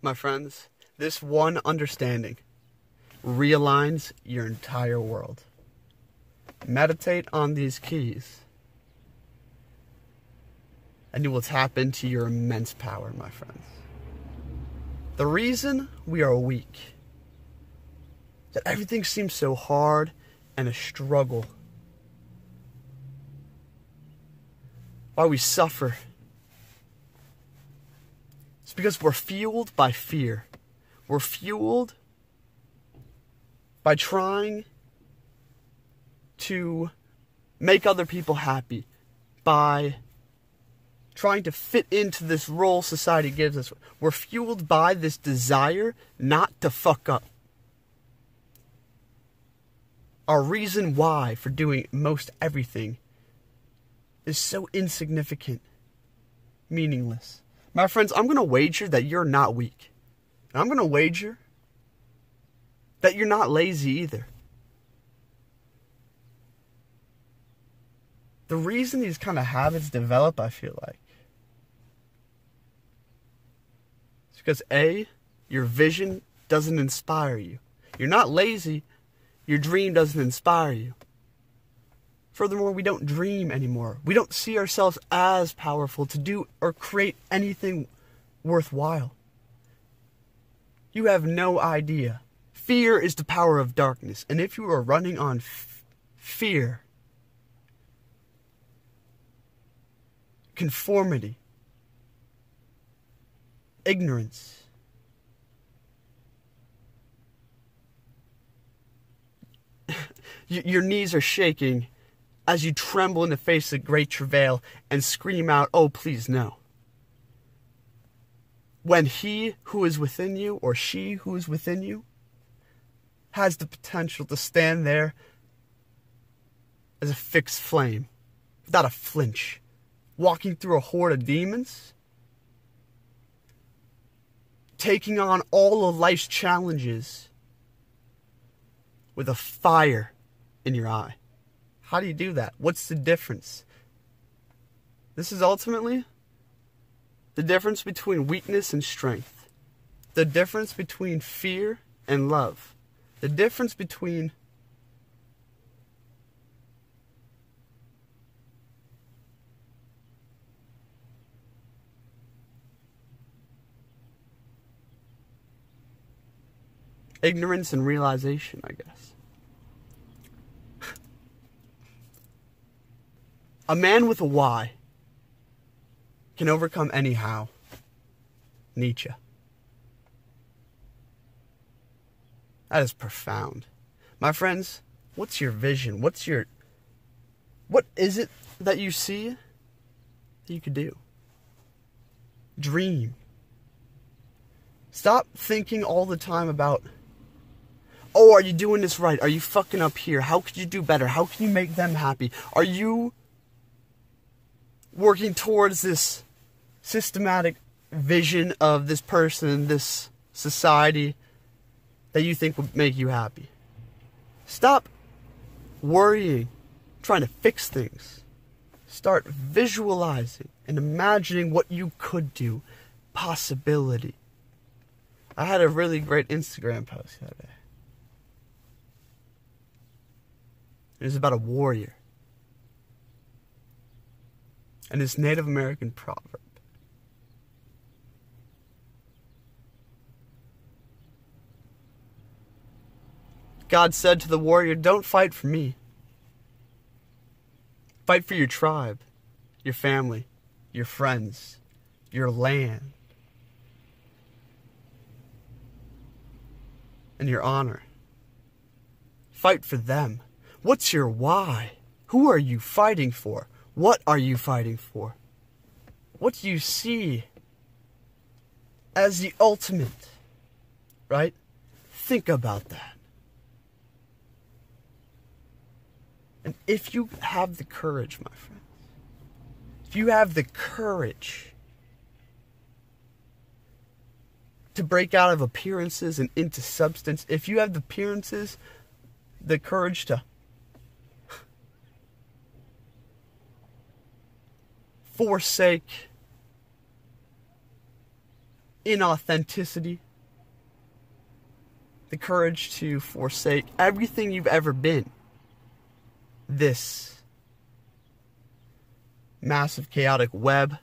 my friends, this one understanding realigns your entire world. Meditate on these keys, and you will tap into your immense power, my friends. The reason we are weak, that everything seems so hard and a struggle, why we suffer, it's because we're fueled by fear. We're fueled by trying to make other people happy, by trying to fit into this role society gives us. We're fueled by this desire not to fuck up. Our reason why for doing most everything is so insignificant, meaningless. My friends, I'm going to wager that you're not weak. And I'm going to wager that you're not lazy either. The reason these kind of habits develop, I feel like, is because A, your vision doesn't inspire you. You're not lazy, your dream doesn't inspire you. Furthermore, we don't dream anymore. We don't see ourselves as powerful to do or create anything worthwhile. You have no idea. Fear is the power of darkness. And if you are running on fear, conformity, ignorance, your knees are shaking as you tremble in the face of great travail and scream out, "Oh, please, no." When he who is within you, or she who is within you, has the potential to stand there as a fixed flame, without a flinch, walking through a horde of demons, taking on all of life's challenges with a fire in your eye. How do you do that? What's the difference? This is ultimately the difference between weakness and strength. The difference between fear and love. The difference between ignorance and realization, I guess. A man with a why can overcome any how. Nietzsche. That is profound. My friends, what's your vision? What is it that you see that you could do? Dream. Stop thinking all the time about, oh, are you doing this right? Are you fucking up here? How could you do better? How can you make them happy? Are you working towards this systematic vision of this person, this society that you think would make you happy? Stop worrying, trying to fix things. Start visualizing and imagining what you could do. Possibility. I had a really great Instagram post the other day. It was about a warrior and this Native American proverb. God said to the warrior, "Don't fight for me. Fight for your tribe, your family, your friends, your land, and your honor. Fight for them." What's your why? Who are you fighting for? What are you fighting for? What do you see as the ultimate? Right? Think about that. And if you have the courage, my friends, if you have the courage to break out of appearances and into substance, if you have the courage to forsake inauthenticity, the courage to forsake everything you've ever been. This massive chaotic web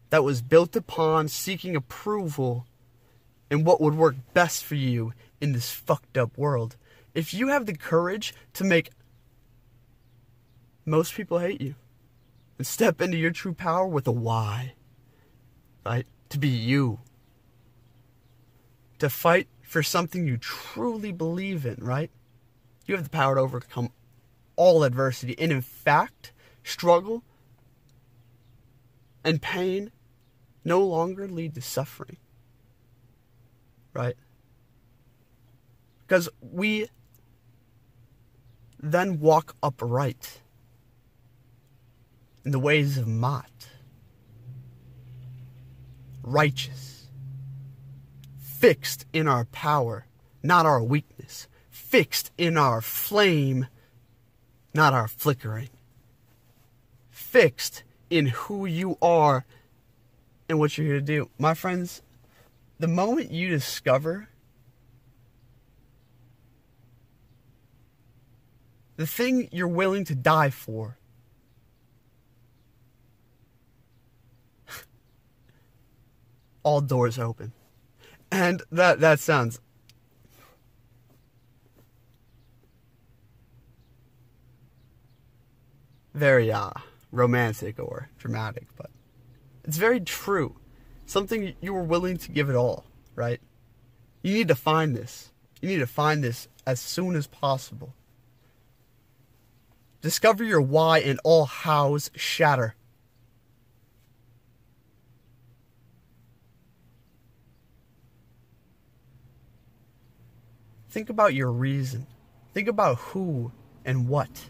that was built upon seeking approval and what would work best for you in this fucked up world. If you have the courage to make most people hate you and step into your true power with a why, right? To be you. To fight for something you truly believe in, right? You have the power to overcome all adversity and, in fact, struggle and pain no longer lead to suffering, right? Because we then walk upright in the ways of Ma'at, righteous, fixed in our power, not our weakness, fixed in our flame, not our flickering, fixed in who you are and what you're here to do. My friends, the moment you discover the thing you're willing to die for, all doors open. And that sounds very romantic or dramatic, but it's very true. Something you were willing to give it all, right? You need to find this. You need to find this as soon as possible. Discover your why and all hows shatter. Think about your reason. Think about who and what.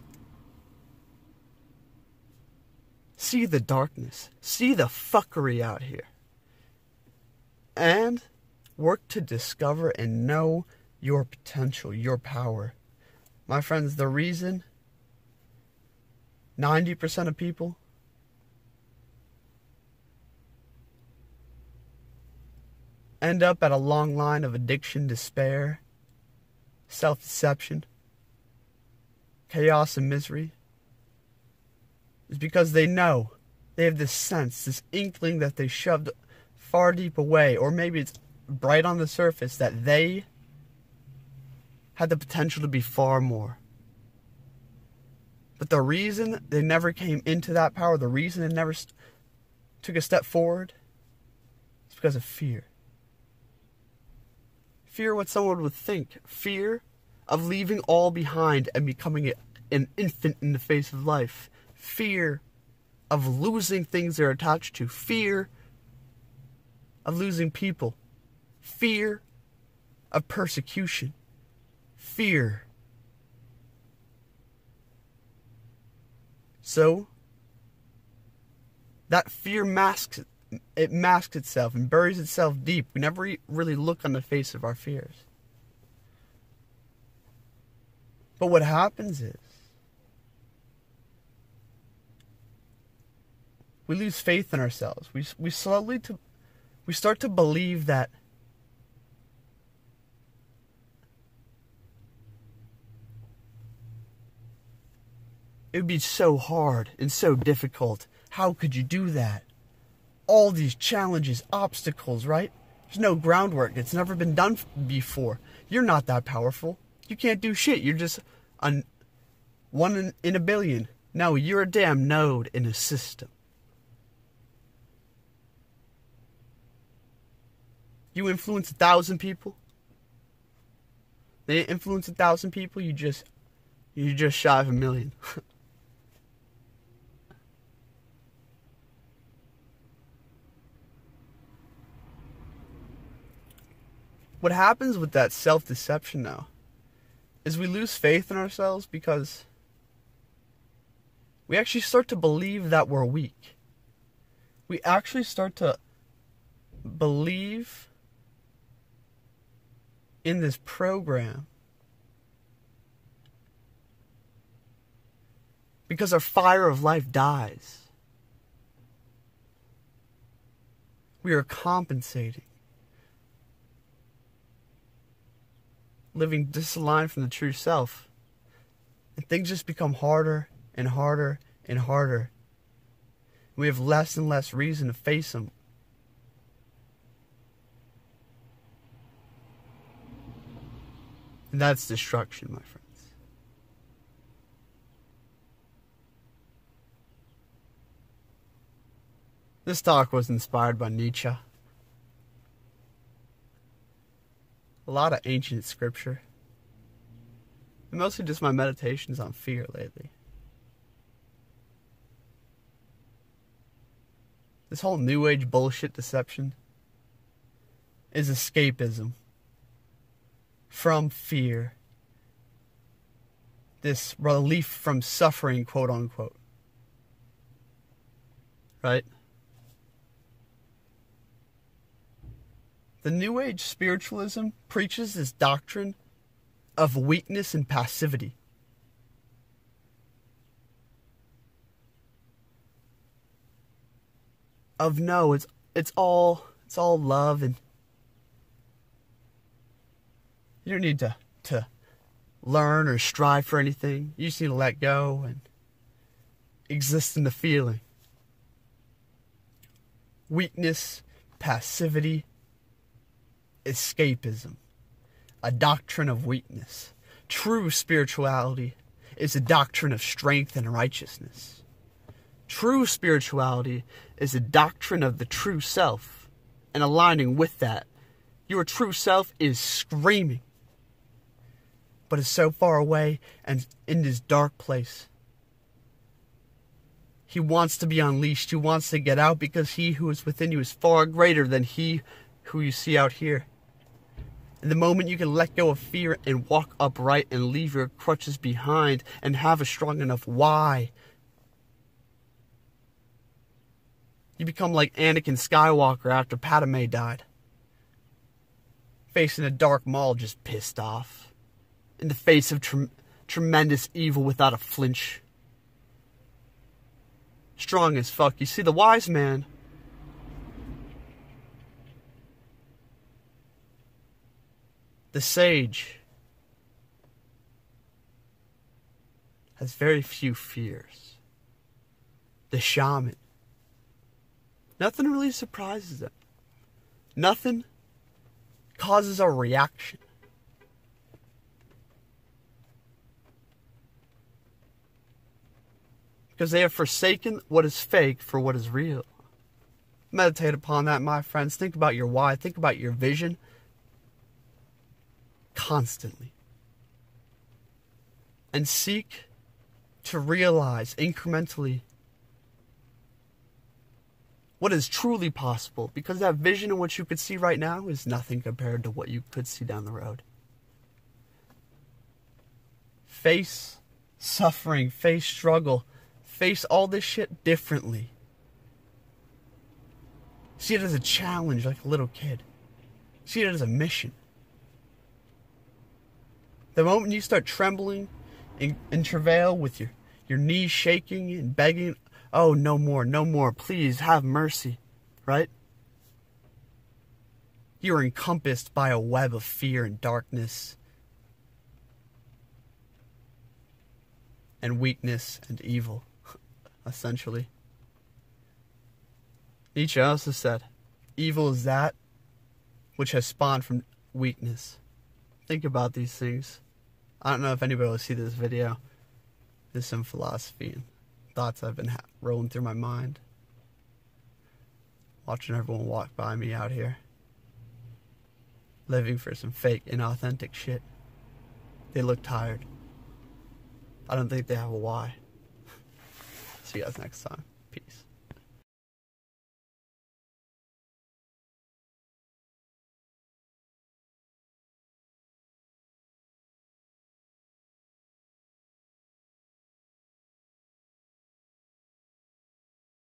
See the darkness. See the fuckery out here. And work to discover and know your potential, your power. My friends, the reason 90% of people end up at a long line of addiction, despair, self-deception, chaos, and misery is because they know, they have this sense, this inkling that they shoved far deep away, or maybe it's bright on the surface, that they had the potential to be far more. But the reason they never came into that power, the reason they never took a step forward, is because of fear. Fear what someone would think. Fear of leaving all behind and becoming an infant in the face of life. Fear of losing things they're attached to. Fear of losing people. Fear of persecution. Fear. So, that fear masks itself and buries itself deep. We never really look on the face of our fears. But what happens is, we lose faith in ourselves. We start to believe that it would be so hard and so difficult. How could you do that? All these challenges, obstacles, right? There's no groundwork. It's never been done before. You're not that powerful. You can't do shit. You're just one in a billion. No, you're a damn node in a system. You influence 1,000 people. They influence 1,000 people. You just shy of 1 million. What happens with that self-deception now is we lose faith in ourselves because we actually start to believe that we're weak. We actually start to believe in this program because our fire of life dies. We are compensating. Living disaligned from the true self. And things just become harder and harder and harder. We have less and less reason to face them. And that's destruction, my friends. This talk was inspired by Nietzsche. A lot of ancient scripture. And mostly just my meditations on fear lately. This whole New Age bullshit deception is escapism from fear. This relief from suffering, quote unquote. Right? The New Age spiritualism preaches this doctrine of weakness and passivity. Of no, it's all love, and you don't need to learn or strive for anything. You just need to let go and exist in the feeling. Weakness, passivity, escapism, a doctrine of weakness. True spirituality is a doctrine of strength and righteousness. True spirituality is a doctrine of the true self, and aligning with that. Your true self is screaming, but is so far away and in this dark place. He wants to be unleashed. He wants to get out because he who is within you is far greater than he who you see out here. And the moment you can let go of fear and walk upright and leave your crutches behind and have a strong enough why, you become like Anakin Skywalker after Padme died. Facing a dark maul, just pissed off. In the face of tremendous evil without a flinch. Strong as fuck. You see, the wise man the sage has very few fears. The shaman, nothing really surprises them. Nothing causes a reaction. Because they have forsaken what is fake for what is real. Meditate upon that, my friends. Think about your why. Think about your vision. Constantly. And seek to realize incrementally what is truly possible. Because that vision and what you could see right now is nothing compared to what you could see down the road. Face suffering. Face struggle. Face all this shit differently. See it as a challenge like a little kid. See it as a mission. The moment you start trembling in travail with your knees shaking and begging, oh, no more, please have mercy, right? You are encompassed by a web of fear and darkness and weakness and evil. Essentially. Nietzsche also said, evil is that which has spawned from weakness. Think about these things. I don't know if anybody will see this video. There's some philosophy and thoughts I've been rolling through my mind. Watching everyone walk by me out here. Living for some fake, inauthentic shit. They look tired. I don't think they have a why. See you guys next time. Peace.